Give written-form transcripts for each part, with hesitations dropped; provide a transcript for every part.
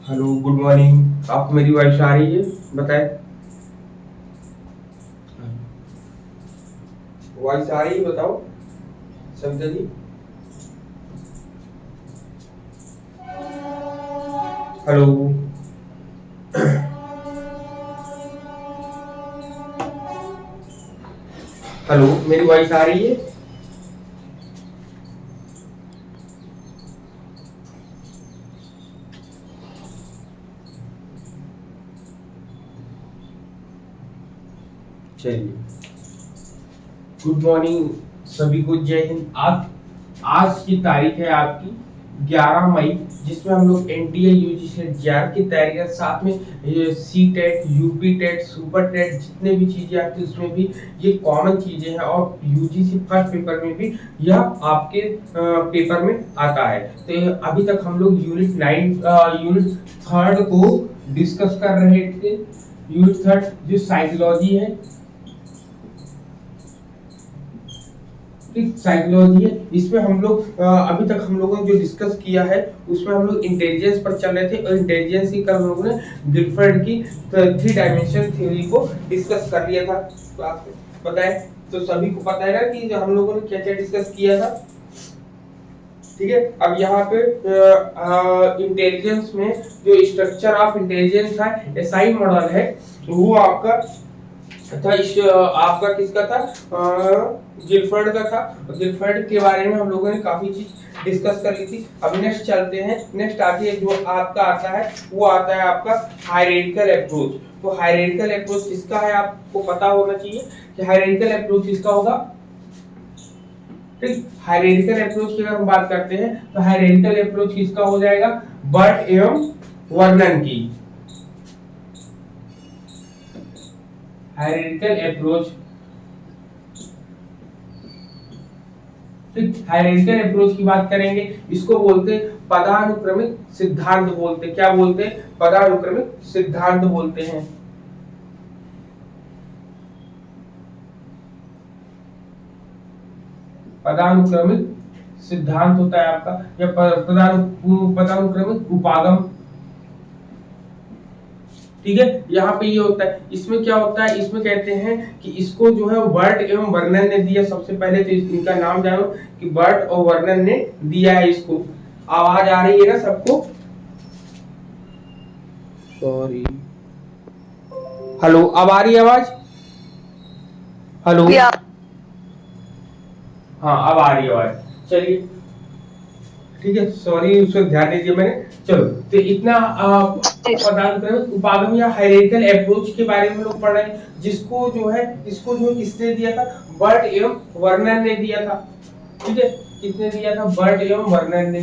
Hello, good morning. आपको मेरी voice आ रही है? बताएं। वॉइस आ रही है, बताओ सविता जी। हेलो। हेलो, मेरी वॉइस आ रही है? चलिए, गुड मॉर्निंग सभी को, जय हिंद। आज की तारीख है आपकी 11 मई, जिसमें हम लोग एनटीए यूजीसी जेआर की तैयारी कर, साथ में C TET, UP TET, super TET, जितने भी चीजें आती है उसमें भी ये कॉमन चीजें हैं, और यूजीसी फर्स्ट पेपर में भी यह आपके पेपर में आता है। तो अभी तक हम लोग यूनिट थर्ड को डिस्कस कर रहे थे। यूनिट थर्ड जो साइकोलॉजी है, साइकोलॉजी है, इसमें हम लोग अभी तक हम लोगों ने जो डिस्कस किया है उसमें हम लोग इंटेलिजेंस पर चल रहे थे, और इंटेलिजेंस की कल हम लोगों ने गिलफर्ड की 3 डायमेंशन थ्योरी को डिस्कस कर लिया था क्लास में। बताए तो सभी को पता है ना कि जो हम लोगों ने क्या क्या डिस्कस किया था। ठीक है, अब यहाँ पे इंटेलिजेंस में जो स्ट्रक्चर ऑफ इंटेलिजेंस है, एसआई मॉडल है, वो आपका था। आपका किसका था? गिलफर्ड का था। गिलफर्ड के बारे में हम लोगों ने काफी चीज डिस्कस कर ली थी। अब नेक्स्ट चलते हैं। नेक्स्ट आती है जो आपका आता है, वो आता है आपका हायरार्किकल अप्रोच। तो हायरार्किकल अप्रोच किसका है आपको पता होना चाहिए कि हायरार्किकल अप्रोच किसका होगा। ठीक, हायरार्किकल अप्रोच की अगर हम बात करते हैं तो हायरार्किकल अप्रोच किसका हो जाएगा? बर्ट एवं वर्नन की। हायरार्किकल अप्रोच, हायरार्किकल अप्रोच की बात करेंगे, इसको बोलते हैं पदानुक्रमिक सिद्धांत बोलते हैं। क्या बोलते हैं? पदानुक्रमिक सिद्धांत बोलते हैं। पदानुक्रमिक सिद्धांत होता है आपका, या पदानुक्रमिक उपागम। ठीक है, यहाँ पे ये होता है। इसमें क्या होता है, इसमें कहते हैं कि इसको जो है बर्ट एवं वर्नन ने दिया। सबसे पहले तो इनका नाम जानो कि बर्ट और वर्नन ने दिया है इसको। आवाज आ रही है ना सबको? सॉरी। हेलो, अब आ रही है आवाज? हेलो। हाँ, अब आ रही है आवाज। चलिए, ठीक है, सॉरी, उसको ध्यान दीजिए मैंने। चलो, तो इतना पदानुक्रमिक उपागम या हायरार्किकल अप्रोच के बारे में लोग पढ़ रहे हैं, जिसको जो है, इसको जो किसने दिया था? बर्ट एवं वर्नन ने दिया था। ठीक है, किसने दिया था? बर्ट एवं वर्नन ने।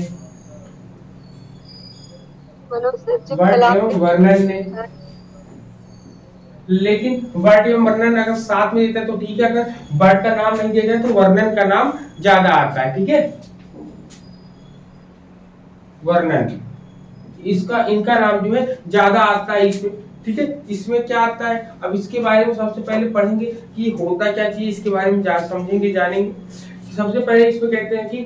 बर्ट एवं वर्नन ने। लेकिन बर्ट एवं वर्नन अगर साथ में देता है तो ठीक है, अगर बर्ट का नाम नहीं दिया जाए तो वर्नन का नाम ज्यादा आता है। ठीक है, वर्णन, इसका इनका नाम जो है ज्यादा आता है इसमें। ठीक है, इसमें क्या आता है, अब इसके बारे में सबसे पहले पढ़ेंगे कि होता क्या चीज, इसके बारे में समझेंगे, जानेंगे। सबसे पहले इसमें कहते हैं कि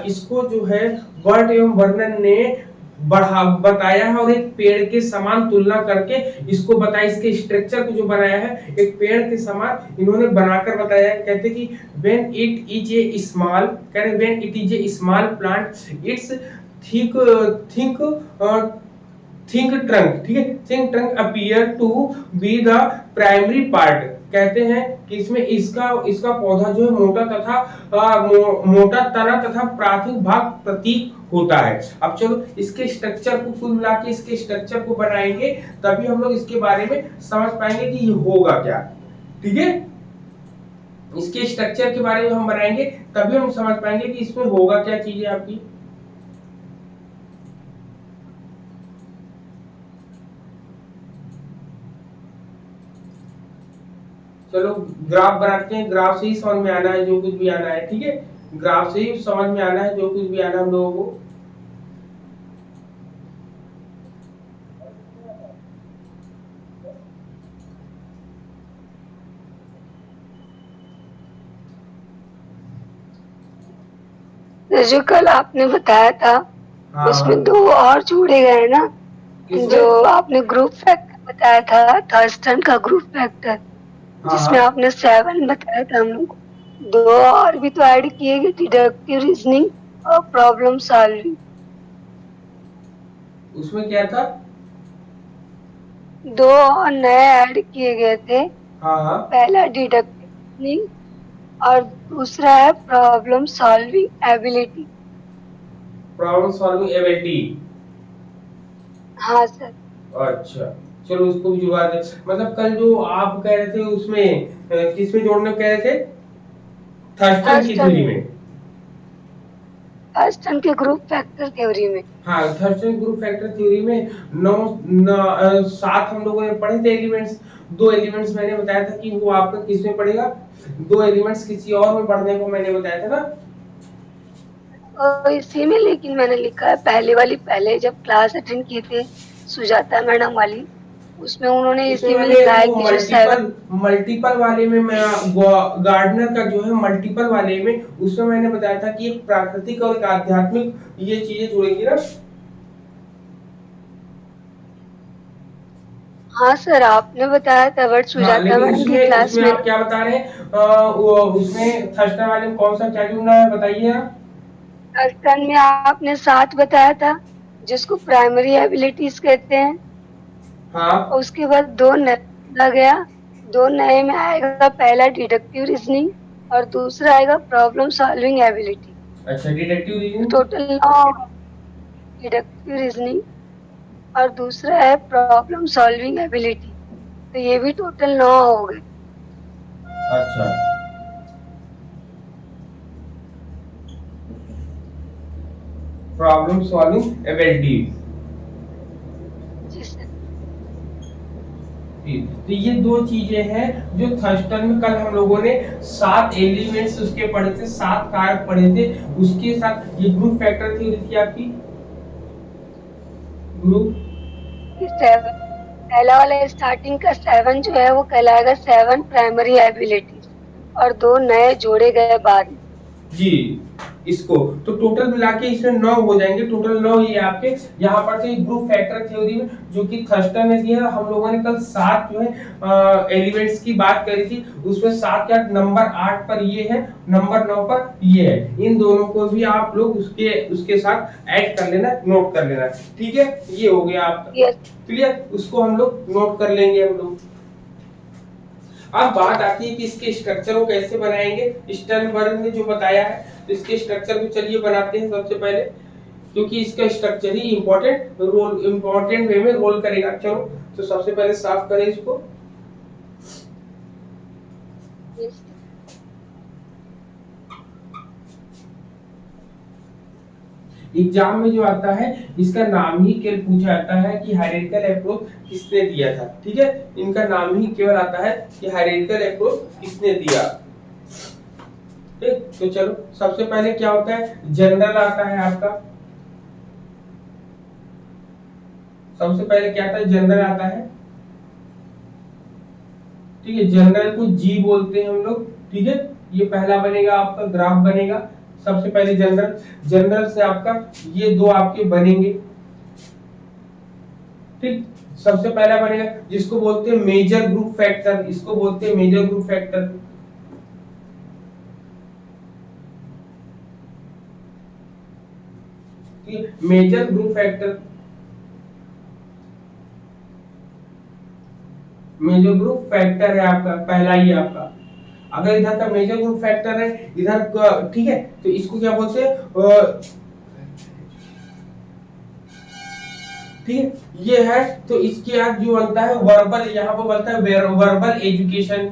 इसको जो है बर्ट एवं वर्णन ने बताया है, और एक पेड़ के समान तुलना करके इसको बताया। इसके स्ट्रक्चर को जो बनाया है एक पेड़ के समान इन्होंने बनाकर बताया है। कहते कि when it is a small, when it is a small plant, its thick thick thick trunk, ठीक है, thick trunk appear to be the primary part. कहते हैं कि इसमें इसका इसका पौधा जो है मोटा तथा मोटा तना तथा प्राथमिक भाग प्रतीक होता है। अब चलो इसके स्ट्रक्चर को कुल मिला के इसके स्ट्रक्चर को बनाएंगे, तभी हम लोग इसके बारे में समझ पाएंगे कि ये होगा क्या। ठीक है, इसके स्ट्रक्चर के बारे में हम बनाएंगे, तभी हम समझ पाएंगे कि इसमें होगा क्या चीजें आपकी। चलो ग्राफ बनाते हैं, ग्राफ से ही समझ में आना है जो कुछ भी आना है। ठीक है, ग्राफ से ही समझ में आना है जो कुछ भी आना हम लोगों को। जो कल आपने बताया था, हाँ उसमें 2 और जोड़े गए ना। किसमें? जो आपने ग्रुप फैक्टर बताया था, थर्स्टन का ग्रुप फैक्टर, हाँ जिसमें हाँ, आपने 7 बताया था हम लोग को, 2 और भी तो ऐड किए गए, डिडक्टिव रीजनिंग और प्रॉब्लम सॉल्विंग। उसमें क्या था? 2 और नए ऐड किए गए थे। हाँ हाँ, पहला डिडक्टिव रीजनिंग और दूसरा है problem solving ability. Problem solving ability. हाँ सर। अच्छा, चलो उसको भी जुड़वा दे। मतलब कल जो आप कह रहे थे उसमें किसमें जोड़ने कह रहे थे? थर्स्टन की थर्स्टन थ्योरी में, में। थर्स्टन के ग्रुप फैक्टर थ्योरी में। हाँ, थर्स्टन ग्रुप फैक्टर थ्योरी में सात हम लोगों ने पढ़े थे एलिमेंट्स। दो एलिमेंट्स मैंने बताया था कि वो आपका किस में पड़ेगा, दो एलिमेंट्स किसी और में पढ़ने को मैंने बताया था ना। और इसी में लेकिन मैंने लिखा है पहले वाली, पहले जब क्लास अटेंड किए थे सुजाता मैडम वाली, उसमें उन्होंने इसमें इसी में मैंने लिखा है वो कि जो 7। मल्टीपल मल्टीपल वाले में मैं गार्डनर का जो है मल्टीपल वाले में उसमें मैंने बताया था कि एक प्राकृतिक और एक आध्यात्मिक ये चीजें जुड़ेंगी ना। हाँ सर, आपने बताया था, बट हाँ, सुजाता लेकिन मैडम की उसमें क्लास उसमें में। आप क्या बता रहे हैं? वो उसमें थर्स्टन वाले में कौन सा क्या जुड़ना है बताइए आप। थर्स्टन में आपने 7 बताया था, जिसको प्राइमरी एबिलिटीज कहते हैं। हाँ। और उसके बाद 2 नए जोड़ा गया। 2 नए में आएगा, पहला डिडक्टिव रीजनिंग और दूसरा आएगा प्रॉब्लम सॉल्विंग एबिलिटी। अच्छा, डिटेक्टिव तो रीजनिंग। टोटल 9, डिडक्टिव रीजनिंग और दूसरा है प्रॉब्लम सॉल्विंग एबिलिटी। तो ये भी टोटल 9 हो गए। अच्छा, प्रॉब्लम सॉल्विंग एबिलिटी। जी सर। तो ये दो चीजें हैं जो थर्स्टन में कल हम लोगों ने सात एलिमेंट्स उसके पढ़े थे, सात कारक पढ़े थे। उसके साथ ये ग्रुप फैक्टर थ्योरी थी आपकी, ग्रुप। ये 7, पहला वाला स्टार्टिंग का 7 जो है वो कहलाएगा 7 प्राइमरी एबिलिटीज, और 2 नए जोड़े गए बाद में। जी, इसको तो टोटल मिला के इसमें 9 हो जाएंगे, टोटल 9 ये आपके यहाँ पर से ग्रुप फैक्टर थ्योरी में जो कि थर्स्टन ने दिया है। हम लोगों ने कल सात जो है एलिमेंट्स की बात करी थी, उसमें सात क्या नंबर 8 पर ये है, नंबर 9 पर ये है। इन दोनों को भी आप लोग उसके उसके साथ ऐड कर लेना, नोट कर लेना। ठीक है, ये हो गया आपका यस। क्लियर। उसको हम लोग नोट कर लेंगे हम लोग। अब बात आती है कि इसके स्ट्रक्चर को कैसे बनाएंगे। स्टर्नबर्ग ने जो बताया है, तो इसके स्ट्रक्चर को चलिए बनाते हैं सबसे पहले, क्योंकि इसका स्ट्रक्चर ही इंपॉर्टेंट वे में रोल करेगा। चलो, तो सबसे पहले साफ करें इसको। यस। एग्जाम में जो आता है इसका नाम ही केवल पूछा जाता है कि हायरार्किकल अप्रोच किसने दिया था। ठीक है, इनका नाम ही केवल आता है कि हायरार्किकल अप्रोच किसने दिया। ठीक, तो चलो सबसे पहले क्या होता है, जनरल आता है आपका। सबसे पहले क्या आता है, जनरल आता है। ठीक है, जनरल को जी बोलते हैं हम लोग। ठीक है, ये पहला बनेगा आपका, ग्राफ बनेगा। सबसे पहले जनरल, जनरल से आपका ये दो आपके बनेंगे। ठीक, सबसे पहला बनेगा जिसको बोलते हैं मेजर ग्रुप फैक्टर, इसको बोलते हैं मेजर ग्रुप फैक्टर। ठीक, major group factor, major group factor है आपका पहला ही आपका। अगर इधर का मेजर ग्रुप फैक्टर है इधर, ठीक है, तो इसको क्या बोलते हैं, ठीक है, ये है। तो इसके बाद जो बनता है वर्बल, यहाँ पर बनता है वर्बल एजुकेशन।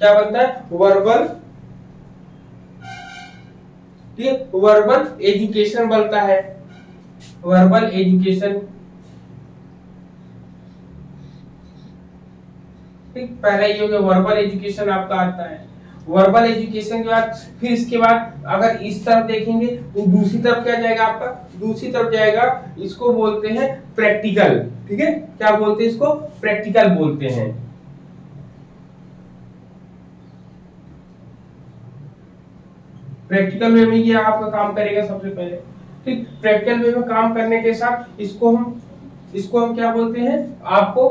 क्या बनता है, वर्बल, ठीक है, वर्बल एजुकेशन बनता है, वर्बल एजुकेशन। ठीक, पहला ये हो गया वर्बल एजुकेशन आपका आता है। वर्बल एजुकेशन के बाद फिर इसके बाद अगर इस तरफ देखेंगे तो दूसरी तरफ क्या जाएगा आपका, दूसरी तरफ जाएगा, इसको बोलते हैं प्रैक्टिकल। ठीक है, क्या बोलते हैं इसको, प्रैक्टिकल बोलते हैं। प्रैक्टिकल में ये आपका काम करेगा सबसे पहले। ठीक, प्रैक्टिकल वे में काम करने के साथ इसको हम क्या बोलते हैं आपको,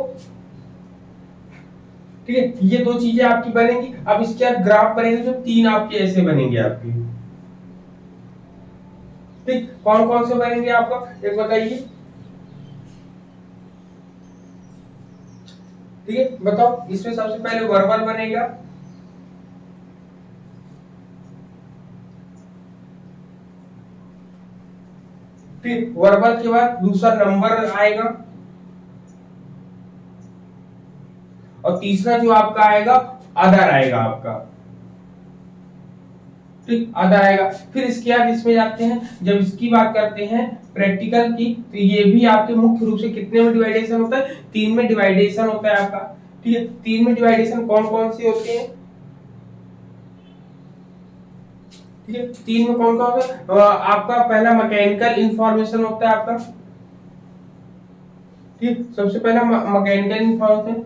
ठीक है। ये दो चीजें आपकी बनेंगी। अब इसके बाद ग्राफ बनेंगे जो तीन आपके ऐसे बनेंगे आपकी, ठीक। कौन कौन से बनेंगे आपका, एक बताइए, ठीक है बताओ। इसमें सबसे पहले वर्बल बनेगा, फिर वर्बल के बाद दूसरा नंबर आएगा, और तीसरा जो आपका आएगा अदर आएगा आपका, ठीक, अदर आएगा। फिर इसके बाद इसमें जाते हैं, जब इसकी बात करते हैं प्रैक्टिकल की, तो ये भी आपके मुख्य रूप से कितने में डिवाइडेशन होता है, तीन में डिवाइडेशन होता है आपका, ठीक है। तीन में डिवाइडेशन कौन कौन से होते हैं, ठीक है। तीन में कौन कौन सा, आपका पहला मैकेनिकल इंफॉर्मेशन होता है आपका, ठीक, सबसे पहला मैकेनिकल इंफॉर्मेशन,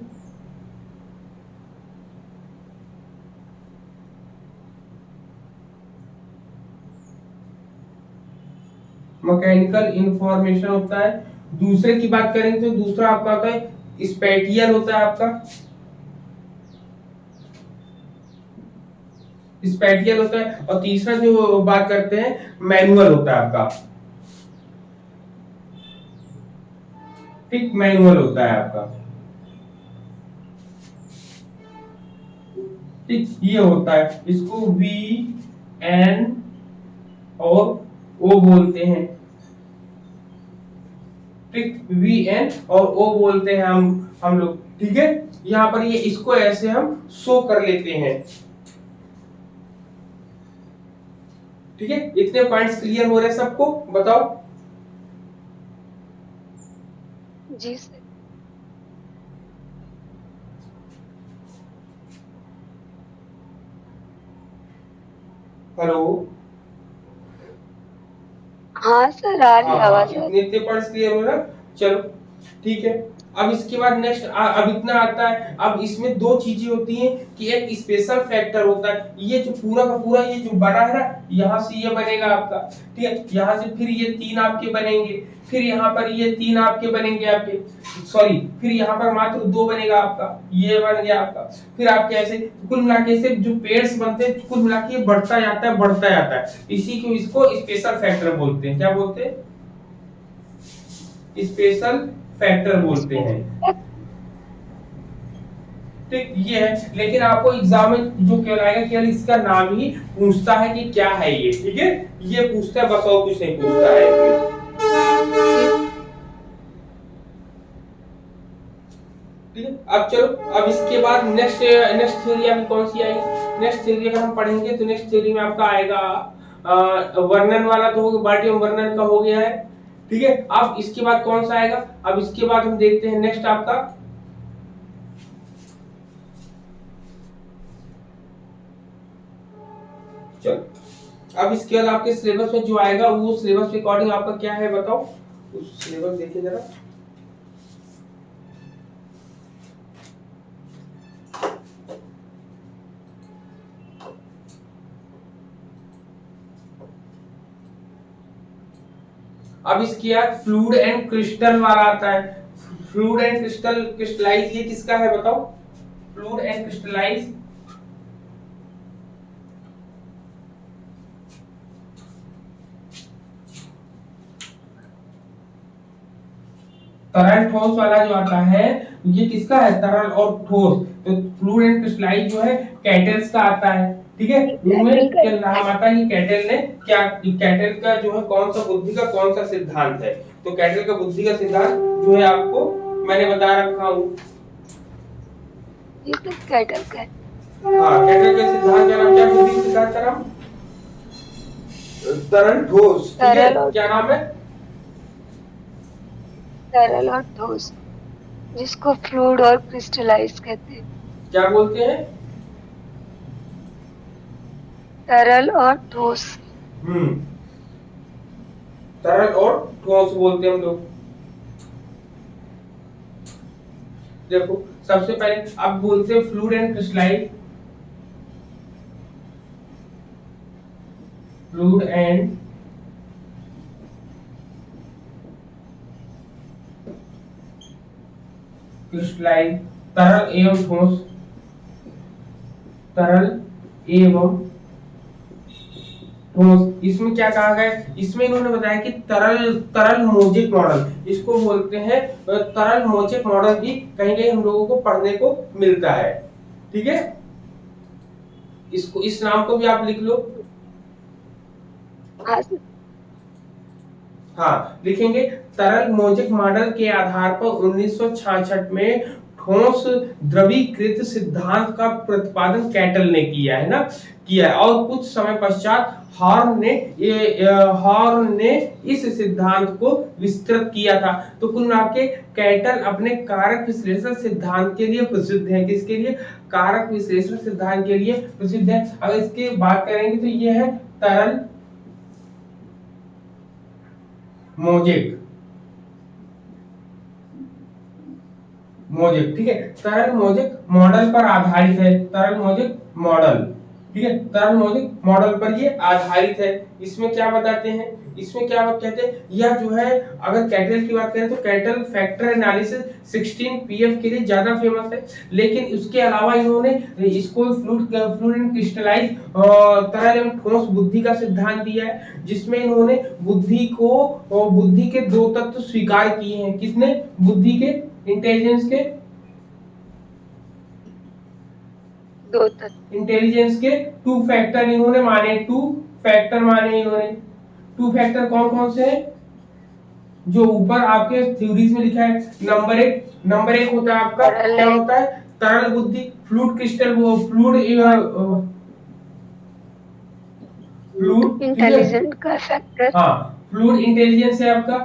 मैकेनिकल इंफॉर्मेशन होता है। दूसरे की बात करेंगे तो दूसरा आपका होता है स्पेटियल होता है आपका, स्पेटियल होता है। और तीसरा जो बात करते हैं मैनुअल होता है आपका, ठीक, मैनुअल होता है आपका, ठीक। ये होता है, इसको वी एन और ओ बोलते हैं, ठीक, वी एन और ओ बोलते हैं हम लोग, ठीक है। यहाँ पर ये इसको ऐसे हम शो कर लेते हैं, ठीक है। इतने पॉइंट्स क्लियर हो रहे हैं सबको, बताओ। जी सर। हेलो, हाँ सर, आ रही हाँ हाँ, आवाज आ रही। इतने पॉइंट्स क्लियर हो रहा, चलो ठीक है। अब इसके बाद नेक्स्ट अब इतना आता है। अब इसमें दो चीजें होती हैं कि एक स्पेशल फैक्टर होता है, ये जो पूरा का पूरा ये जो बना है ना, यहाँ से ये बनेगा आपका, ठीक है। यहाँ से फिर ये तीन आपके बनेंगे, फिर यहाँ पर ये तीन आपके बनेंगे आपके, सॉरी, फिर यहाँ पर मात्र दो बनेगा आपका, ये बन गया आपका। फिर आपके ऐसे कुल मिला के से जो पेयर्स बनते हैं, कुल मिला के बढ़ता जाता है बढ़ता जाता है, इसी को इसको स्पेशल फैक्टर बोलते हैं। क्या बोलते हैं, स्पेशल फैक्टर बोलते हैं, ठीक। ये है, लेकिन आपको एग्जाम में जो कहलाएगा, केवल इसका नाम ही पूछता है कि क्या है ये, ठीक है। ये पूछता है बस, और कुछ नहीं पूछता है, ठीक है। अब चलो, अब इसके बाद नेक्स्ट नेक्स्ट थ्योरी आपकी कौन सी आएगी, नेक्स्ट थ्योरी अगर हम पढ़ेंगे तो नेक्स्ट थ्योरी में आपका आएगा वर्णन वाला, तो बॉडी ऑफ वर्णन का हो गया है, ठीक है। अब इसके बाद कौन सा आएगा, अब इसके बाद हम देखते हैं नेक्स्ट आपका, चलो अब इसके बाद आपके सिलेबस में जो आएगा, वो सिलेबस के अकॉर्डिंग आपका क्या है बताओ, उस सिलेबस देखिए जरा। अब इसके बाद फ्लूइड एंड क्रिस्टल वाला आता है। फ्लूइड एंड क्रिस्टल, क्रिस्टलाइज ये किसका है बताओ, फ्लूइड एंड क्रिस्टलाइज, तरल ठोस वाला जो आता है, ये किसका है, तरल और ठोस। तो फ्लूइड एंड क्रिस्टलाइज जो है कैटल्स का आता है, ठीक है। उनमें क्या नाम आता है कि कैटल ने क्या, कैटल का जो है कौन सा बुद्धि का कौन सा सिद्धांत है, तो कैटल का बुद्धि का सिद्धांत जो है आपको मैंने बता रखा हूँ, कैटल का, हाँ कैटल का सिद्धांत का नाम क्या, बुद्धि सिद्धांत का नाम तरल ठोस, ठीक है। क्या नाम है, तरल और ठोस, जिसको फ्लूइड और क्रिस्टलाइज कहते हैं। क्या बोलते हैं, तरल और ठोस। तरल और ठोस बोलते हैं हम लोग। देखो सबसे पहले अब बोलते हैं fluid and crystallize, fluid and crystallize तरल एवं ठोस, तरल एवं ठोस। इसमें क्या कहा गया है, इसमें इन्होंने बताया कि तरल तरल मोजेक मॉडल, इसको बोलते हैं तरल मोजेक मॉडल भी कहीं कहीं हम लोगों को पढ़ने को मिलता है। ठीक है, इसको इस नाम को भी आप लिख लो। हाँ सर। हाँ लिखेंगे, तरल मोजेक मॉडल के आधार पर 1966 में ठोस द्रवीकृत सिद्धांत का प्रतिपादन कैटल ने किया है ना, किया है। और कुछ समय पश्चात हॉर्न ने इस सिद्धांत को विस्तृत किया था। तो कुल मिला के कैटल अपने कारक विश्लेषण सिद्धांत के लिए प्रसिद्ध है। किसके लिए? कारक विश्लेषण सिद्धांत के लिए प्रसिद्ध है। अगर इसकी बात करेंगे तो ये है तरल मोजेक, ठीक है, तरल मोजेक मॉडल पर आधारित है, तरल मोजेक मॉडल, ठीक है, तरल मोजेक मॉडल पर ये आधारित है। इसमें क्या बताते हैं, इसमें क्या बात कहते हैं, यह जो है अगर कैटल की बात करें तो कैटल फैक्टर एनालिसिस 16 पीएफ के लिए ज्यादा फेमस है, लेकिन उसके अलावा इन्होंने इसको फ्लूइड एंड क्रिस्टलाइज तरल एवं ठोस बुद्धि का सिद्धांत दिया है, जिसमें इन्होंने बुद्धि के दो तत्व स्वीकार किए हैं। किसने? बुद्धि के, इंटेलिजेंस के, दो तत्व, इंटेलिजेंस के टू फैक्टर इन्होंने माने, टू फैक्टर माने इन्होंने। टू फैक्टर कौन कौन से हैं? जो ऊपर आपके थ्योरीज में लिखा है। नंबर एक होता है आपका, क्या होता है? तरल बुद्धि, फ्लूइड क्रिस्टल, वो फ्लूइड इंटेलिजेंट का फैक्टर, हाँ फ्लूइड इंटेलिजेंस है आपका,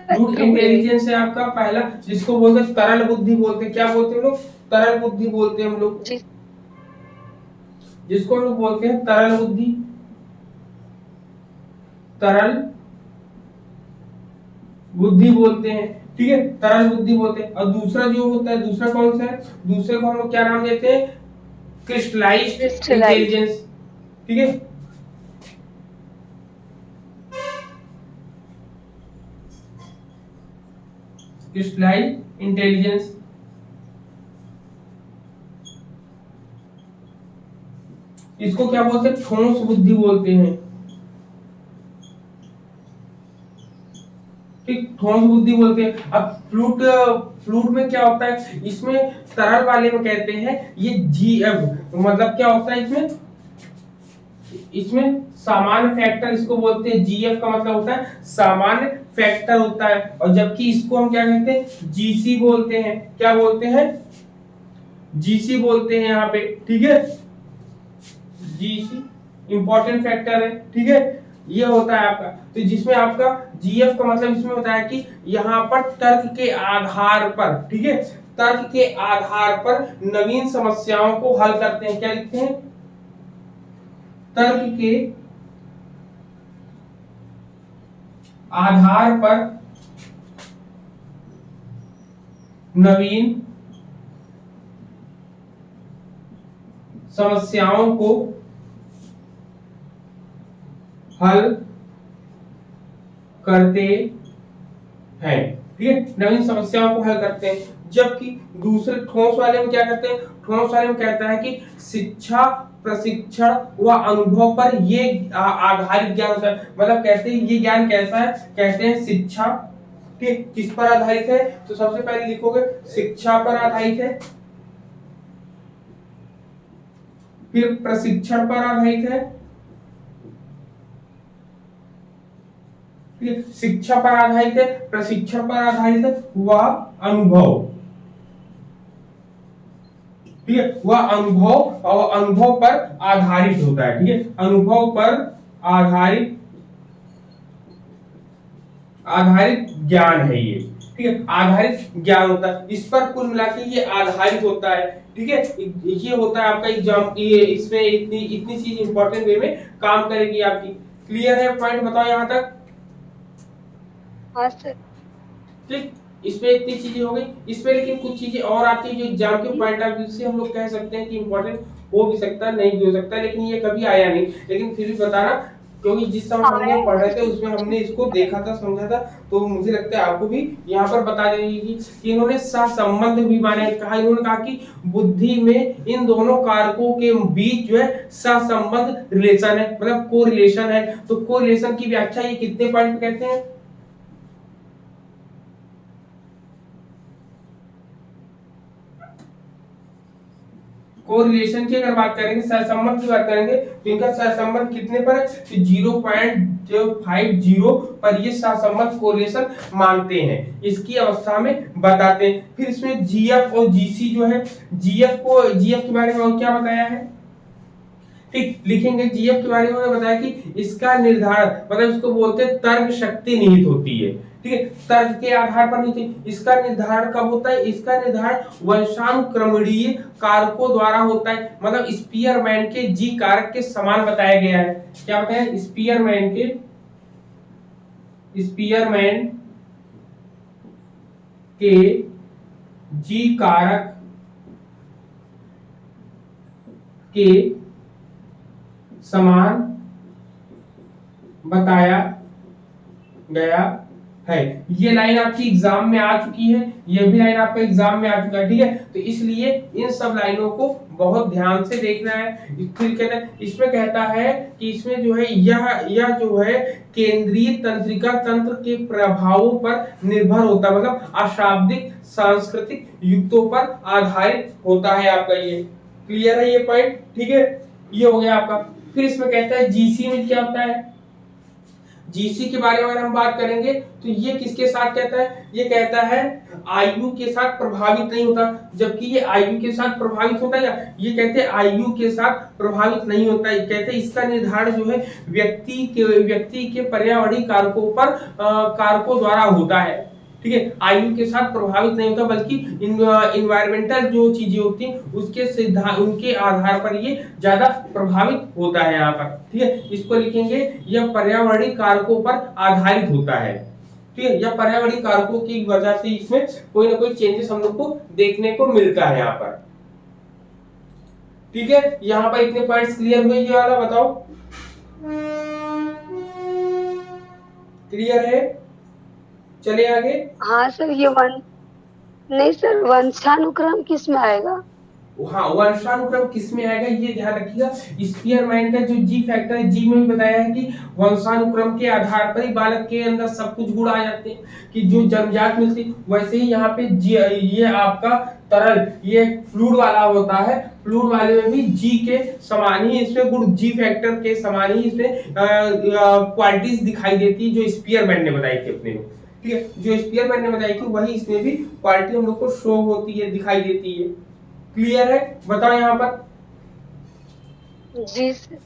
फ्लूइड इंटेलिजेंस है आपका पहला, जिसको बोलते हैं तरल बुद्धि बोलते हैं। क्या बोलते हैं लोग? तरल बुद्धि बोलते हैं हम लोग, जिसको हम लोग बोलते हैं तरल बुद्धि, तरल बुद्धि बोलते हैं, ठीक है, तरल बुद्धि बोलते हैं। और दूसरा जो होता है, दूसरा कौन सा है? दूसरे को हम लोग क्या नाम देते हैं? क्रिस्टलाइज्ड इंटेलिजेंस, ठीक है। क्रिस्टलाइज्ड इंटेलिजेंस, इसको क्या बोलते हैं? ठोस बुद्धि बोलते हैं, ठीक, ठोस बुद्धि बोलते हैं। अब फ्लूइड में क्या होता है? इसमें तरल वाले में कहते हैं ये जीएफ, मतलब क्या होता है इसमें? इसमें सामान्य फैक्टर इसको बोलते हैं, जीएफ का मतलब होता है सामान्य फैक्टर होता है। और जबकि इसको हम क्या कहते हैं? जीसी बोलते हैं। क्या बोलते हैं? जीसी बोलते हैं यहाँ पे, ठीक है, जीसी इंपॉर्टेंट फैक्टर है, ठीक है, ये होता है आपका। तो जिसमें आपका जीएफ का मतलब इसमें होता है कि यहाँ पर तर्क के आधार पर, ठीक है, तर्क के आधार पर नवीन समस्याओं को हल करते हैं। क्या लिखते हैं? तर्क के आधार पर नवीन समस्याओं को हल करते हैं, ठीक है, नवीन समस्याओं को हल करते हैं। जबकि दूसरे ठोस वाले में क्या करते हैं? ठोस वाले में कहता है कि शिक्षा, प्रशिक्षण व अनुभव पर ये आधारित ज्ञान होता है। मतलब कहते हैं ये ज्ञान कैसा है? कहते हैं शिक्षा, ठीक, किस पर आधारित है? तो सबसे पहले लिखोगे शिक्षा पर आधारित है, फिर प्रशिक्षण पर आधारित है, शिक्षा पर आधारित है, प्रशिक्षण पर आधारित है, वह अनुभव, ठीक है, वह अनुभव और अनुभव पर आधारित होता है, ठीक है, अनुभव पर आधारित ज्ञान है ये, ठीक है, आधारित ज्ञान होता है। इस पर कुल मिला के ये आधारित होता है, ठीक है। ये होता है आपका एग्जाम, ये इसमें इतनी चीज इंपॉर्टेंट वे में काम करेगी आपकी। क्लियर है? पॉइंट बताओ यहाँ तक? हाँ सर। ठीक, इसमें इतनी चीजें हो गई। इसमें लेकिन कुछ चीजें और आती है जो एग्जाम के पॉइंट ऑफ व्यू से हम लोग कह सकते हैं कि इंपॉर्टेंट हो भी सकता है, नहीं भी हो सकता, लेकिन ये कभी आया नहीं, लेकिन फिर भी बताना क्योंकि जिस समय हमने पढ़ रहे थे उसमें हमने इसको देखा था, समझा था, तो मुझे लगता है आपको भी यहाँ पर बता देगी कि इन्होंने सहसंबंध भी माने कहा। इन्होंने कहा कि बुद्धि में इन दोनों कारकों के बीच जो है सहसंबंध रिलेशन है, मतलब कोरिलेशन है। तो कोरिलेशन की व्याख्या ये कितने पॉइंट कहते हैं? कोरिलेशन की अगर बात करेंगे, सहसंबंध की बात करेंगे, तो इनका सहसंबंध कितने पर है? 0.50 पर ये सहसंबंध कोरिलेशन मानते हैं, इसकी अवस्था में बताते हैं। फिर इसमें जीएफ और जीसी जो है, जीएफ के बारे में और क्या बताया है? ठीक, लिखेंगे जीएफ के बारे में उन्होंने बताया कि इसका निर्धारण, मतलब इसको बोलते हैं तर्क शक्ति निहित होती है। ठीक है, तर्क के आधार पर नहीं थी। इसका निर्धारण कब होता है? इसका निर्धारण वंशानुक्रमणीय कारकों द्वारा होता है, मतलब स्पीयरमैन के जी कारक के समान बताया गया है। क्या बताया? स्पीयरमैन के जी कारक के समान बताया गया है। ये लाइन आपकी एग्जाम में आ चुकी है, ये भी लाइन आपका एग्जाम में आ चुका है। ठीक है, तो इसलिए इन सब लाइनों को बहुत ध्यान से देखना है। फिर कहता है, इसमें कहता है कि इसमें जो है यह जो है केंद्रीय तंत्रिका तंत्र के प्रभावों पर निर्भर होता है, मतलब अशाब्दिक सांस्कृतिक युक्तों पर आधारित होता है आपका। ये क्लियर है ये पॉइंट? ठीक है, ये हो गया आपका। फिर इसमें कहता है जीसी में क्या होता है? जीसी के बारे में अगर हम बात करेंगे तो ये किसके साथ कहता है? ये कहता है आयु के साथ प्रभावित नहीं होता, जबकि ये आयु के साथ प्रभावित होता है। ये कहते हैं आयु के साथ प्रभावित नहीं होता है। कहते हैं इसका निर्धारण जो है व्यक्ति के पर्यावरणीय कारकों द्वारा होता है। ठीक है, आयु के साथ प्रभावित नहीं होता, बल्कि इन्वायरमेंटल जो चीजें होती हैं उसके सिद्धांत, उनके आधार पर ये ज्यादा प्रभावित होता है यहाँ पर। ठीक है, इसको लिखेंगे यह पर्यावरणीय कारकों पर आधारित होता है। ठीक है, यह पर्यावरणीय कारकों की वजह से इसमें कोई ना कोई चेंजेस हम लोग को देखने को मिलता है यहाँ पर। ठीक है, यहाँ पर इतने पॉइंट्स क्लियर हुए? ये वाला बताओ, क्लियर है? चले आगे। हाँ सर, ये नहीं सर, वंशानुक्रम किस में आएगा? हाँ, वंशानुक्रम किस में आएगा ये ध्यान रखिएगा। स्पीयरमैन का जो जी फैक्टर है, जी में भी बताया है कि वंशानुक्रम के आधार पर ही बालक के अंदर सब कुछ गुण आ जाते हैं, कि जो जन्मजात मिलती, वैसे ही यहाँ पे जी, ये आपका तरल, ये फ्लूइड वाला होता है, फ्लूइड वाले में भी जी के समान ही इसमें गुण, जी फैक्टर के समान ही इसमें क्वालिटीज दिखाई देती है जो स्पीयरमैन ने बताई थी अपने में। ठीक है, जो स्पीयरमैन ने बताई थी वही इसमें भी क्वालिटी हम लोग को शो होती है, दिखाई देती है। क्लियर है? बताओ यहाँ पर। जी सर।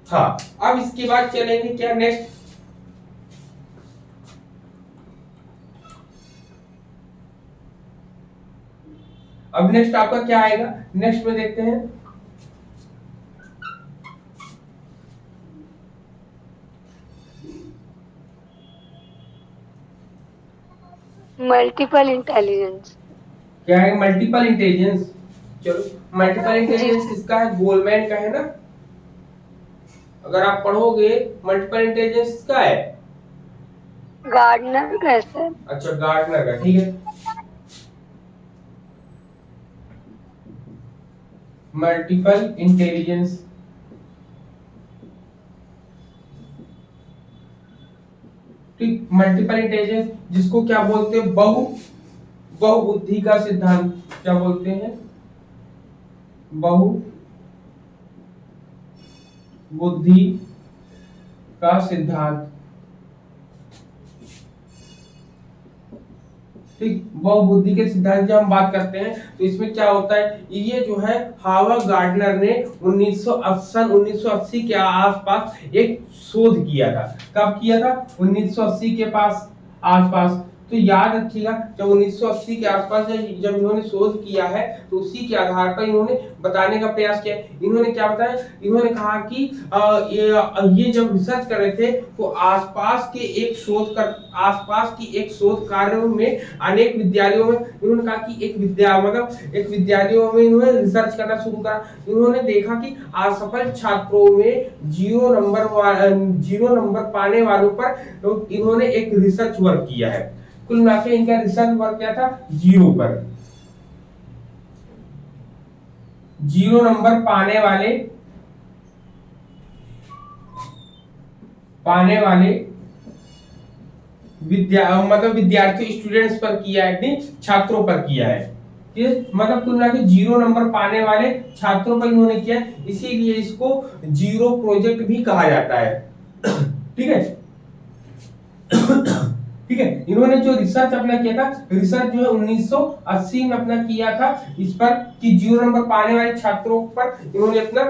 हाँ, अब इसके बाद चलेंगे क्या नेक्स्ट? अब नेक्स्ट आपका क्या आएगा? नेक्स्ट में देखते हैं। Multiple intelligence. क्या है? Multiple intelligence. चलो, मल्टीपल इंटेलिजेंस किसका है? गोलमैन का है ना। अगर आप पढ़ोगे मल्टीपल इंटेलिजेंस किसका है? गार्डनर का है सर। अच्छा, गार्डनर का। ठीक है, मल्टीपल इंटेलिजेंस। ठीक, मल्टीपल इंटेलिजेंस जिसको क्या बोलते हैं? बहुबुद्धि का सिद्धांत। क्या बोलते हैं? बहुबुद्धि का सिद्धांत। ठीक, बहुबुद्धि के सिद्धांत जब हम बात करते हैं तो इसमें क्या होता है? ये जो है हावर्ड गार्डनर ने 1980 के आसपास एक शोध किया था। कब किया था? 1980 के आसपास। तो याद रखिएगा जब 1980 के आसपास जब इन्होंने शोध किया है तो उसी के आधार पर इन्होंने बताने का प्रयास किया। इन्होंने क्या बताया, इन्होंने कहा कि ये जब रिसर्च कर रहे थे तो आसपास की एक शोध कार्यों में अनेक विद्यालयों में इन्होंने कहा कि एक विद्यालयों में इन्होंने रिसर्च करना शुरू करा। इन्होंने देखा कि असफल छात्रों में 0 नंबर पाने वालों पर तो इन्होंने एक रिसर्च वर्क किया है। कुल मिलाकर इनका रिसर्च वर्क क्या था, 0 पर। 0 नंबर पाने वाले विद्यार्थी स्टूडेंट्स पर किया है, छात्रों पर किया है। मतलब कुल मिलाकर 0 नंबर पाने वाले छात्रों पर इन्होंने किया, इसीलिए इसको 0 प्रोजेक्ट भी कहा जाता है। ठीक है, ठीक है। इन्होंने जो रिसर्च अपना किया था, रिसर्च जो है 1980 में अपना किया था इस पर कि 0 नंबर पाने वाले छात्रों पर इन्होंने अपना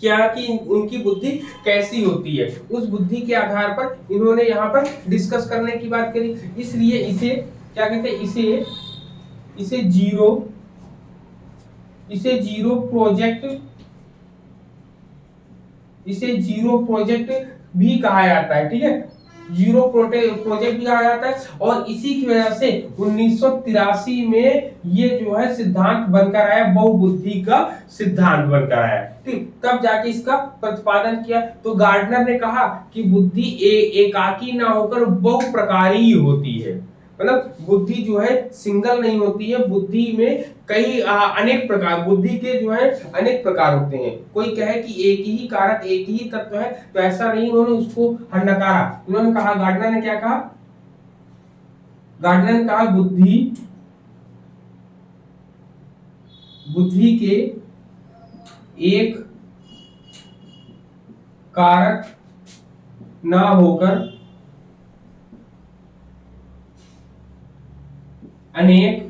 क्या कि उनकी बुद्धि कैसी होती है, उस बुद्धि के आधार पर इन्होंने यहाँ पर डिस्कस करने की बात करी। इसलिए इसे क्या कहते हैं, इसे जीरो प्रोजेक्ट भी कहा जाता है। ठीक है, जीरो प्रोजेक्ट भी कहा जाता है। और इसी की वजह से 1983 में ये जो है सिद्धांत बनकर आया, बहुबुद्धि का सिद्धांत बनकर आया। ठीक, तब जाके इसका प्रतिपादन किया। तो गार्डनर ने कहा कि बुद्धि एकाकी ना होकर बहुप्रकारी होती है। मतलब बुद्धि जो है सिंगल नहीं होती है, बुद्धि में कई अनेक प्रकार, बुद्धि के जो है अनेक प्रकार होते हैं। कोई कहे कि एक ही कारक, एक ही तत्व है, तो ऐसा नहीं, उन्होंने उसको नकारा। उन्होंने कहा, गार्डनर ने क्या कहा, गार्डनर ने कहा बुद्धि के एक कारक ना होकर अनेक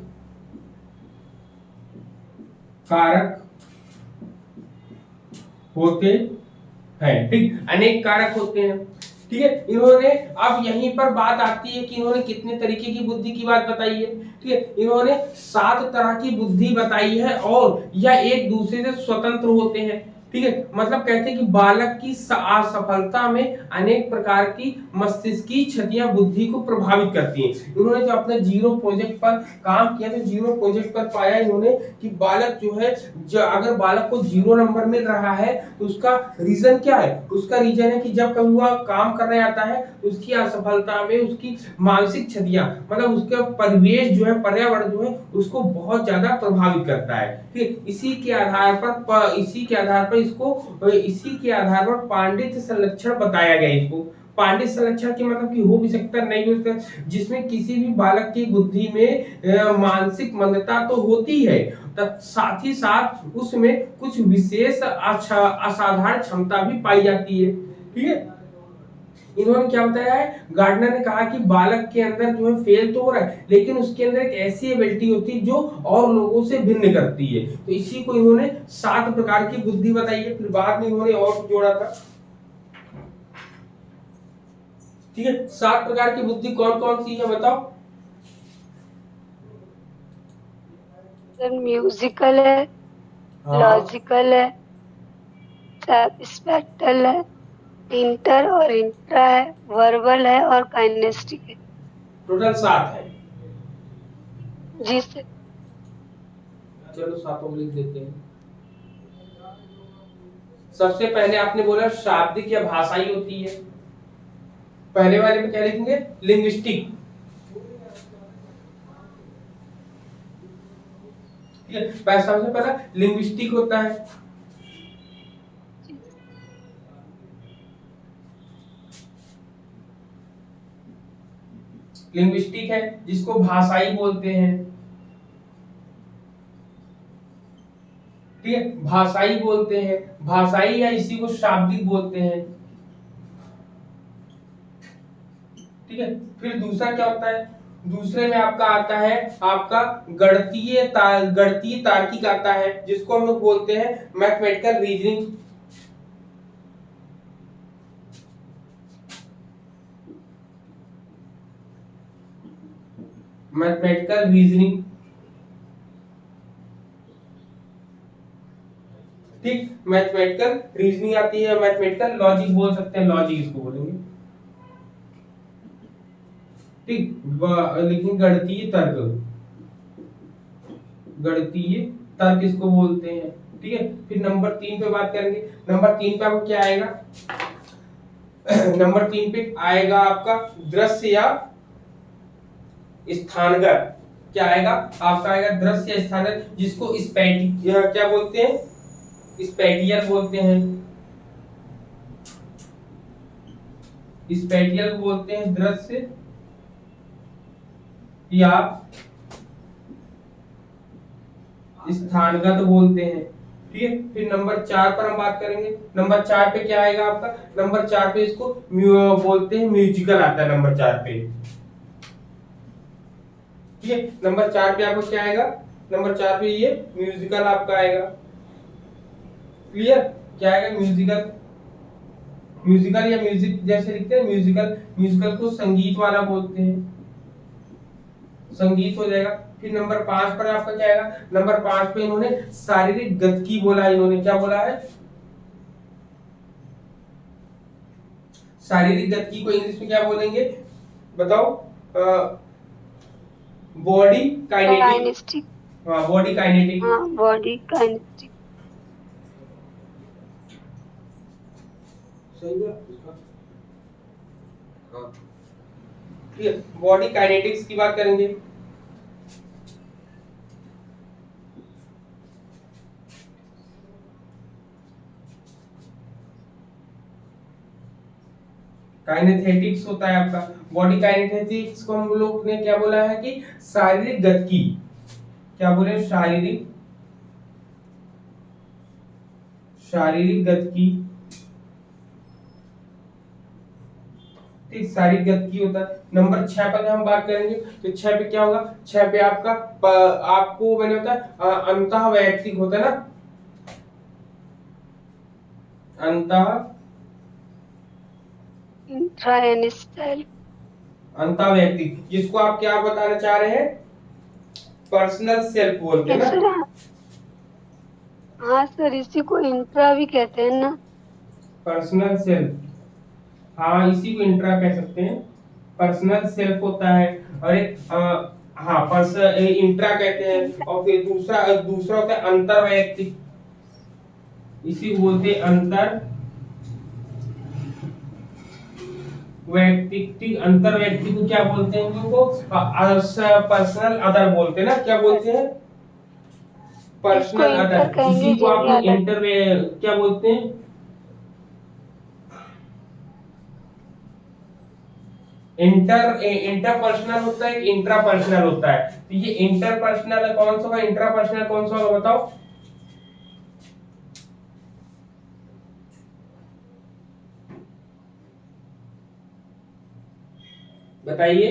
कारक होते हैं। ठीक, अनेक कारक होते हैं। ठीक है, इन्होंने अब यहीं पर बात आती है कि इन्होंने कितने तरीके की बुद्धि की बात बताई है। ठीक है, इन्होंने 7 तरह की बुद्धि बताई है और यह एक दूसरे से स्वतंत्र होते हैं। ठीक है, मतलब कहते हैं कि बालक की असफलता में अनेक प्रकार की मस्तिष्की क्षतियां बुद्धि को प्रभावित करती हैं। इन्होंने जो अपने 0 प्रोजेक्ट पर काम किया, तो 0 प्रोजेक्ट पर पाया इन्होंने कि बालक जो है, अगर बालक को 0 नंबर मिल रहा है तो उसका रीजन क्या है, उसका रीजन है कि जब कभी वह काम करने आता है उसकी असफलता में उसकी मानसिक क्षतियां, मतलब उसका परिवेश जो है, पर्यावरण जो है उसको बहुत ज्यादा प्रभावित करता है। ठीक, इसी के आधार पर पांडित्य संरक्षण बताया गया। इसको पांडित्य संरक्षण के मतलब कि हो भी सकता है, नहीं हो सकता, जिसमें किसी भी बालक की बुद्धि में मानसिक मंदता तो होती है, साथ ही साथ उसमें कुछ विशेष असाधारण क्षमता भी पाई जाती है। ठीक है, इन्होंने क्या बताया है, गार्डनर ने कहा कि बालक के अंदर जो है फेल तो हो रहा है, लेकिन उसके अंदर एक ऐसी एबिलिटी होती है जो और लोगों से भिन्न करती है। तो इसी को इन्होंने 7 प्रकार की बुद्धि बताई है। फिर बाद में इन्होंने और जोड़ा था। ठीक है, 7 प्रकार की बुद्धि कौन कौन सी है बताओ। म्यूजिकल है, हाँ, लॉजिकल है, स्पेक्ट्रल है, इंटर और इंट्रा है, वर्बल है और काइनेस्टिक है। टोटल 7 है। जी सर। चलो 7 को लिख देते हैं। सबसे पहले आपने बोला शाब्दिक या भाषाई होती है। पहले वाले में क्या लिखेंगे, लिंग्विस्टिक। ठीक है, सबसे पहला लिंग्विस्टिक होता है। लिंग्विस्टिक है जिसको भाषाई बोलते हैं। ठीक है, भाषाई बोलते हैं, भाषाई या इसी को शाब्दिक बोलते हैं। ठीक है, फिर दूसरा क्या होता है, दूसरे में आपका आता है आपका गणितीय तार्किक आता है, जिसको हम लोग बोलते हैं मैथमेटिकल रीजनिंग। मैथमेटिकल रीजनिंग, ठीक, मैथमेटिकल रीजनिंग आती है, मैथमेटिकल लॉजिक बोल सकते हैं, लॉजिक इसको बोलेंगे, ठीक। लेकिन गणितीय तर्क, गणितीय तर्क इसको बोलते हैं, ठीक है। फिर नंबर 3 पे बात करेंगे। नंबर 3 पे आपको क्या आएगा? नंबर 3 पे आएगा आपका दृश्य या स्थानगत। क्या आएगा आपका? आएगा दृश्य या स्थानगत, जिसको क्या बोलते हैं? स्पैटियल बोलते हैं, स्पैटियल बोलते हैं, दृश्य या स्थानगत बोलते हैं, ठीक है। फिर नंबर 4 पर हम बात करेंगे। नंबर 4 पे क्या आएगा आपका? नंबर 4 पे इसको बोलते हैं म्यूजिकल आता है, नंबर 4 पे, ठीक है। नंबर 4 पे आपको क्या आएगा? नंबर 4 पे ये म्यूजिकल आपका आएगा, क्लियर? क्या आएगा? म्यूजिकल, म्यूजिकल या म्यूजिक जैसे लिखते हैं म्यूजिकल, म्यूजिकल को संगीत वाला बोलते हैं, संगीत हो जाएगा। फिर नंबर 5 पर आपका क्या आएगा? नंबर 5 पे इन्होंने शारीरिक गतिकी बोला, इन्होंने क्या बोला है? शारीरिक गतिकी को इंग्लिश में क्या बोलेंगे बताओ? बॉडी काइनेटिक, हाँ बॉडी काइनेटिक, हाँ बॉडी काइनेटिक, सही है इसका, हाँ ठीक है। बॉडी काइनेटिक्स की बात करेंगे। काइनेथेटिक्स होता है आपका, बॉडी काइनेथेटिक्स को हम लोग ने क्या बोला है कि शारीरिक गतिकी, क्या बोले? शारीरिक, शारीरिक गतिकी, ठीक, शारीरिक गतिकी होता है। नंबर 6 पर हम बात करेंगे तो 6 पे क्या होगा? 6 पे आपका आपको मैंने होता है अंतः वैयक्तिक होता है ना, अंतः इंट्रा एंड सेल्फ, अंतः वैयक्तिक, जिसको आप क्या बताना चाह रहे हैं? पर्सनल सेल्फ बोलते हैं ना? हाँ सर, इसी को इंट्रा भी कहते हैं ना? पर्सनल सेल्फ, हाँ इसी को इंट्रा कह सकते हैं, पर्सनल सेल्फ होता है। और एक हाँ इंट्रा कहते हैं। और फिर दूसरा दूसरा होता है अंतर वैयक्तिक, इसी को बोलते हैं अंतर वैयक्तिक, ठीक। अंतर वैयक्तिक को क्या बोलते हैं? उनको पर्सनल अदर बोलते हैं ना? क्या बोलते हैं? पर्सनल अदर, इसी को आप लोग इंटर क्या बोलते हैं? इंटरपर्सनल होता है, इंट्रापर्सनल होता है। तो ये इंटरपर्सनल कौन सा होगा, इंट्रापर्सनल कौन सा होगा बताओ? बताइए,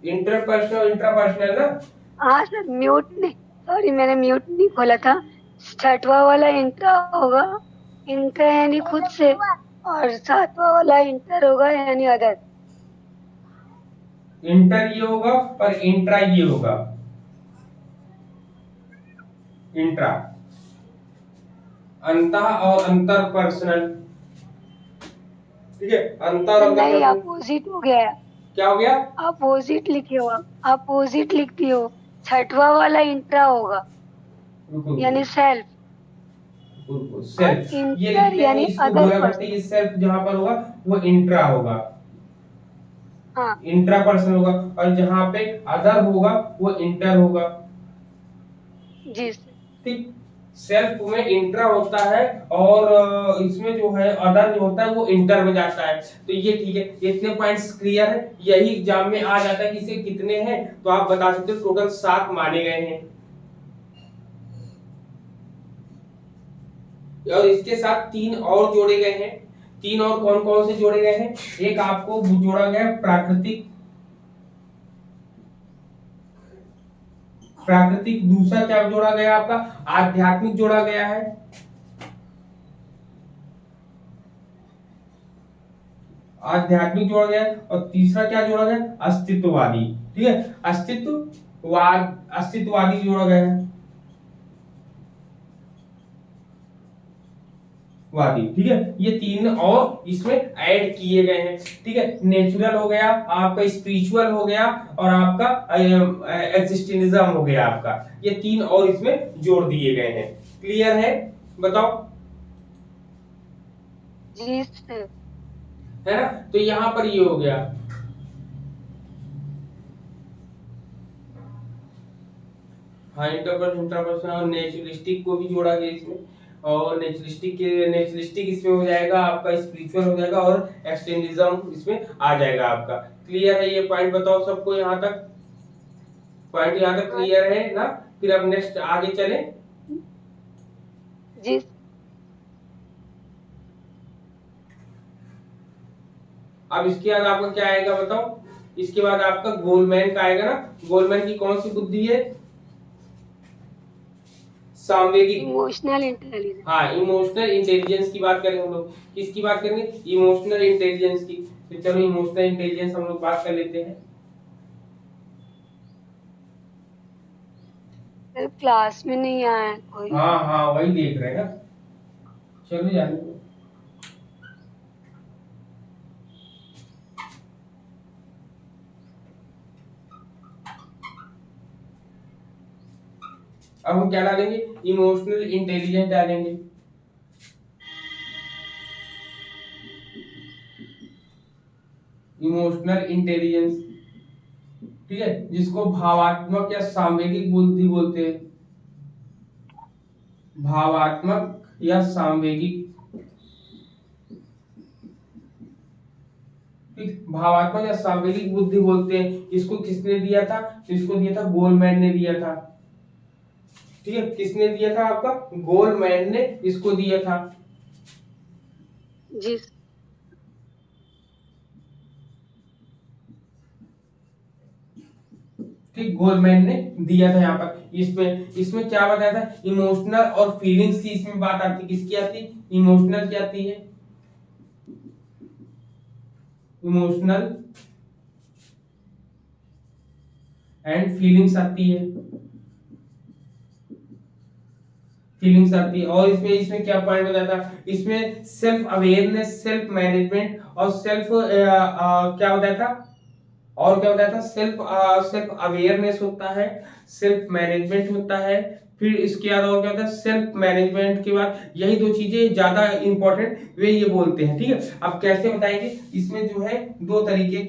इंटरपर्सनल इंट्रापर्सनल ना? हाँ सर, म्यूट नहीं, सॉरी मैंने म्यूट नहीं खोला था। छठवा वाला इंट्रा होगा, इंट्रा यानी खुद से, और सातवां वाला इंटर होगा यानी अदर। इंटर ये होगा और इंट्रा ये होगा, इंट्रा, अंतः और अंतर पर्सनल, ठीक है। अंतर और अंतर नहीं, पर्सनल अपोजिट हो गया है, क्या हो गया? अपोजिट लिखे हो आप, अपोजिट लिखती हो। छठवा वाला इंट्रा होगा रुको यानी सेल्फ, रुको, और सेल्फ ये इंटर लिखते हैं, यानी इसको अदर बोला करते हैं, पर्सन। ये सेल्फ जहां पर होगा वो इंट्रा होगा, हाँ इंट्रा पर्सनल होगा। और जहां पे अदर होगा वो इंटर होगा, जी सर। ठीक। सेल्फ में इंट्रा होता है और इसमें जो है अदर जो होता है वो इंटर में जाता है। तो ये ठीक है, इतने पॉइंट्स क्लियर है। यही एग्जाम में आ जाता है कि इसे कितने हैं, तो आप बता सकते हो टोटल 7 माने गए हैं। और इसके साथ 3 और जोड़े गए हैं। 3 और कौन कौन से जोड़े गए हैं? एक आपको जोड़ा गया प्राकृतिक, प्राकृतिक। दूसरा क्या जोड़ा गया आपका? आध्यात्मिक जोड़ा गया है। आध्यात्मिक जोड़ा गया है, और तीसरा क्या जोड़ा गया है, अस्तित्ववादी। ठीक है, अस्तित्ववादी जोड़ा गया है, वादी। ठीक है, ये तीन और इसमें ऐड किए गए हैं। ठीक है, नेचुरल हो गया आपका, स्पिरिचुअल हो गया, और आपका एक्जिस्टेंशियलिज्म हो गया आपका, ये तीन और इसमें जोड़ दिए गए हैं। क्लियर है, बताओ, जी सर। है ना? तो यहाँ पर ये हो गया। हाँ, इंटरपर्सनल और नेचुरलिस्टिक को भी जोड़ा गया इसमें, और नेचुरलिस्टिक इसमें हो जाएगा आपका, स्पिरिचुअल हो जाएगा, और एक्सटेंडिज्म इसमें आ जाएगा आपका। क्लियर है ये पॉइंट? बताओ सबको यहाँ तक, पॉइंट यहाँ तक क्लियर है ना? फिर अब नेक्स्ट आगे चले। जी अब इसके बाद आपका क्या आएगा बताओ? इसके बाद आपका गोलमैन का आएगा ना। गोलमैन की कौन सी बुद्धि है? सामवेगिक। Emotional intelligence. हाँ, इमोशनल इंटेलिजेंस की बात करेंगे हम लोग। किसकी बात करेंगे? इमोशनल इंटेलिजेंस की। तो चलो इमोशनल इंटेलिजेंस हम लोग बात कर लेते हैं। सर क्लास में नहीं आया है कोई। हाँ हाँ, वही देख रहे हैं ना, चलो जाने दो। अब हम क्या डालेंगे? इमोशनल इंटेलिजेंस डालेंगे। इमोशनल इंटेलिजेंस, ठीक है, जिसको भावात्मक या सांवेगिक बुद्धि बोलते हैं। भावात्मक या सांवेगिक, ठीक, भावात्मक या सांवेगिक बुद्धि बोलते हैं। इसको किसने दिया था? इसको दिया था गोलमैन ने दिया था। ठीक है, किसने दिया था? आपका गोलमैन ने इसको दिया था। जी ठीक, गोलमैन ने दिया था यहाँ पर। इसमें इसमें क्या बताया था? इमोशनल और फीलिंग्स की इसमें बात आती, किसकी आती? इमोशनल की आती है, इमोशनल एंड फीलिंग्स आती है, फीलिंग्स आती है। और इसमें इसमें क्या पॉइंट बताया था? इसमें सेल्फ अवेयरनेस, सेल्फ मैनेजमेंट, और सेल्फ क्या बताया था? और क्या बताया था? सेल्फ अवेयरनेस होता है, सेल्फ मैनेजमेंट होता है, फिर इसके बाद और क्या होता है? सेल्फ मैनेजमेंट के बाद यही दो चीजें ज्यादा इंपॉर्टेंट वे ये बोलते हैं। ठीक है, अब कैसे बताएंगे? इसमें जो है दो तरीके